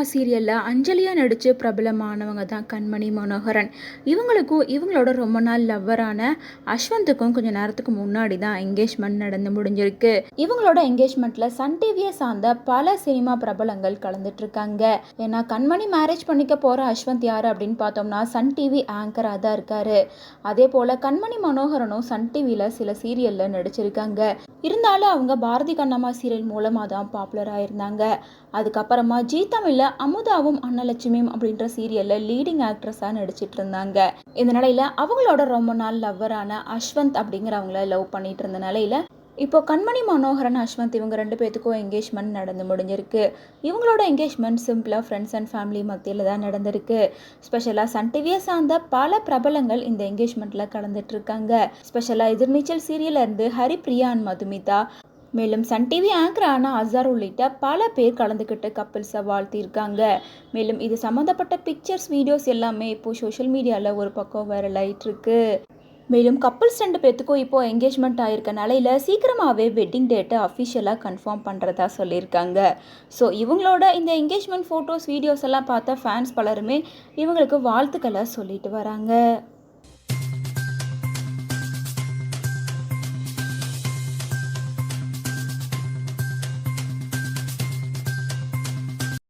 கண்ணம்மா சீரியலில் அஞ்சலியாக நடித்து பிரபலமானவங்க தான் கண்மணி மனோகரன். இவங்களுக்கும் இவங்களோட ரொம்ப நாள் லவ்வரான அஸ்வந்துக்கும் கொஞ்சம் நேரத்துக்கு முன்னாடி தான் என்கேஜ்மெண்ட் நடந்து முடிஞ்சிருக்கு. இவங்களோட என்கேஜ்மெண்ட்டில் சன் டிவியை சார்ந்த பல சினிமா பிரபலங்கள் கலந்துட்டு இருக்காங்க. ஏன்னா கண்மணி மேரேஜ் பண்ணிக்க போகிற அஸ்வந்த் யார் அப்படின்னு பார்த்தோம்னா சன் டிவி ஆங்கராக தான் இருக்காரு. அதே போல் கண்மணி மனோகரனும் சன் டிவியில் சில சீரியலில் நடிச்சிருக்காங்க. இருந்தாலும் அவங்க பாரதி கண்ணம்மா சீரியல் மூலமாக தான் பாப்புலர் ஆயிருந்தாங்க. அதுக்கப்புறமா ஜீ தமிழ்ல அமுதாவும் அன்னலட்சுமியும் அப்படின்ற சீரியல்ல லீடிங் ஆக்ட்ரஸாக நடிச்சிட்டு இருந்தாங்க. இந்த நிலையில அவங்களோட ரொம்ப நாள் லவ்வரான அஸ்வந்த் அப்படிங்கிறவங்கள லவ் பண்ணிட்டு இருந்த நிலையில இப்போ கண்மணி மனோகரன் அஸ்வந்த் இவங்க ரெண்டு பேத்துக்கும் என்கேஜ்மெண்ட் நடந்து முடிஞ்சிருக்கு. இவங்களோட என்கேஜ்மெண்ட் சிம்பிளாக ஃப்ரெண்ட்ஸ் அண்ட் ஃபேமிலி மத்தியில் தான் நடந்திருக்கு. ஸ்பெஷலாக சன் டிவியை சார்ந்த பல பிரபலங்கள் இந்த என்கேஜ்மெண்ட்டில் கலந்துட்டு இருக்காங்க. ஸ்பெஷலாக எதிர்நீச்சல் சீரியல்ல இருந்து ஹரிப்ரியா அண்ட் மதுமிதா, மேலும் சன் டிவி ஆங்கரான அசார் உள்ளிட்ட பல பேர் கலந்துக்கிட்டு கப்பிள்ஸை வாழ்த்தியிருக்காங்க. மேலும் இது சம்மந்தப்பட்ட பிக்சர்ஸ் வீடியோஸ் எல்லாமே இப்போ சோஷியல் மீடியாவில் ஒரு பக்கம் வைரல் ஆகிட்டு இருக்கு. மேலும் கப்பிள்ஸ் ரெண்டு பேர்த்துக்கும் இப்போ என்கேஜ்மெண்ட் ஆகிருக்க நிலையில் சீக்கிரமாகவே வெட்டிங் டேட்டை அஃபிஷியலாக கன்ஃபார்ம் பண்ணுறதா சொல்லியிருக்காங்க. ஸோ இவங்களோட இந்த என்கேஜ்மெண்ட் ஃபோட்டோஸ் வீடியோஸ் எல்லாம் பார்த்த ஃபேன்ஸ் பலருமே இவங்களுக்கு வாழ்த்துக்களை சொல்லிட்டு வராங்க.